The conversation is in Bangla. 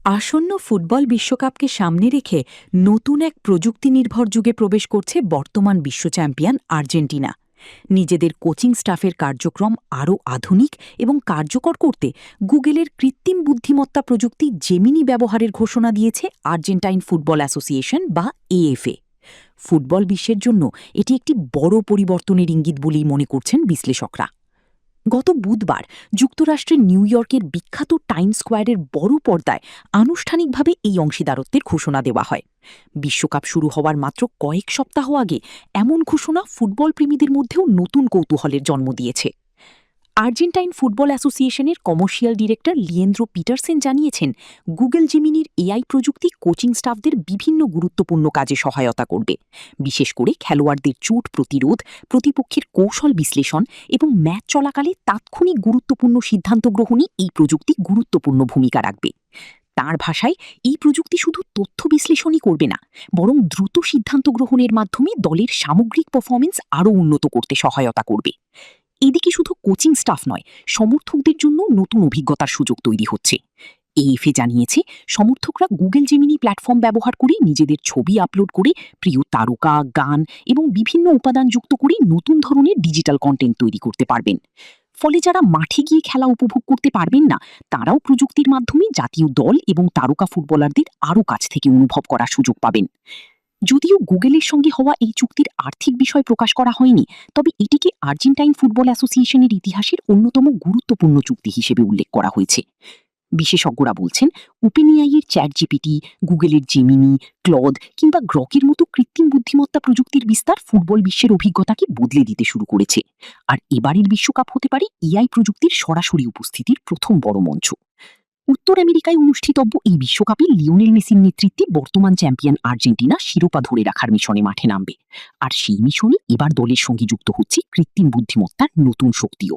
আসন্ন ফুটবল বিশ্বকাপকে সামনে রেখে নতুন এক প্রযুক্তি নির্ভর যুগে প্রবেশ করছে বর্তমান বিশ্ব চ্যাম্পিয়ন আর্জেন্টিনা। নিজেদের কোচিং স্টাফের কার্যক্রম আরও আধুনিক এবং কার্যকর করতে গুগলের কৃত্রিম বুদ্ধিমত্তা প্রযুক্তি জেমিনি ব্যবহারের ঘোষণা দিয়েছে আর্জেন্টাইন ফুটবল অ্যাসোসিয়েশন বা এএফএ। ফুটবল বিশ্বের জন্য এটি একটি বড় পরিবর্তনের ইঙ্গিত বলেই মনে করছেন বিশ্লেষকরা। গত বুধবার যুক্তরাষ্ট্রের নিউ ইয়র্কের বিখ্যাত টাইম স্কোয়ারের বড় পর্দায় আনুষ্ঠানিকভাবে এই অংশীদারত্বের ঘোষণা দেওয়া হয়। বিশ্বকাপ শুরু হওয়ার মাত্র কয়েক সপ্তাহ আগে এমন ঘোষণা ফুটবল প্রেমীদের মধ্যেও নতুন কৌতূহলের জন্ম দিয়েছে। আর্জেন্টাইন ফুটবল অ্যাসোসিয়েশনের কমার্শিয়াল ডিরেক্টর লিয়েন্দ্রো পিটারসেন জানিয়েছেন, গুগল জেমিনির এআই প্রযুক্তি কোচিং স্টাফদের বিভিন্ন গুরুত্বপূর্ণ কাজে সহায়তা করবে, বিশেষ করে খেলোয়াড়দের চোট প্রতিরোধ, প্রতিপক্ষের কৌশল বিশ্লেষণ এবং ম্যাচ চলাকালে তাৎক্ষণিক গুরুত্বপূর্ণ সিদ্ধান্ত গ্রহণে এই প্রযুক্তি গুরুত্বপূর্ণ ভূমিকা রাখবে। তার ভাষায়, এই প্রযুক্তি শুধু তথ্য বিশ্লেষণই করবে না, বরং দ্রুত সিদ্ধান্ত গ্রহণের মাধ্যমে দলের সামগ্রিক পারফরমেন্স আরও উন্নত করতে সহায়তা করবে। এদিকে শুধু কোচিং স্টাফ নয়, সমর্থকদের জন্য নতুন অভিজ্ঞতার সুযোগ তৈরি হচ্ছে। এএফএ জানিয়েছে, সমর্থকরা গুগল জেমিনি প্ল্যাটফর্ম ব্যবহার করে নিজেদের ছবি আপলোড করে প্রিয় তারকা, গান এবং বিভিন্ন উপাদান যুক্ত করে নতুন ধরনের ডিজিটাল কন্টেন্ট তৈরি করতে পারবেন। ফলে যারা মাঠে গিয়ে খেলা উপভোগ করতে পারবেন না, তারাও প্রযুক্তির মাধ্যমে জাতীয় দল এবং তারকা ফুটবলারদের আরও কাছ থেকে অনুভব করার সুযোগ পাবেন। যদিও গুগলের সঙ্গে হওয়া এই চুক্তির আর্থিক বিষয় প্রকাশ করা হয়নি, তবে এটিকে আর্জেন্টাইন ফুটবল অ্যাসোসিয়েশনের ইতিহাসের অন্যতম গুরুত্বপূর্ণ চুক্তি হিসেবে উল্লেখ করা হয়েছে। বিশেষজ্ঞরা বলছেন, ওপেনএআই-এর চ্যাটজিপিটি, গুগলের জেমিনি, ক্লদ কিংবা গ্রকের মতো কৃত্রিম বুদ্ধিমত্তা প্রযুক্তির বিস্তার ফুটবল বিশ্বের অভিজ্ঞতাকে বদলে দিতে শুরু করেছে। আর এবারের বিশ্বকাপ হতে পারে এআই প্রযুক্তির সরাসরি উপস্থিতির প্রথম বড় মঞ্চ। উত্তর আমেরিকায় অনুষ্ঠিতব্য এই বিশ্বকাপে লিওনেল মেসির নেতৃত্বে বর্তমান চ্যাম্পিয়ন আর্জেন্টিনা শিরোপা ধরে রাখার মিশনে মাঠে নামবে। আর সেই মিশনে এবার দলের সঙ্গে যুক্ত হচ্ছে কৃত্রিম বুদ্ধিমত্তার নতুন শক্তিও।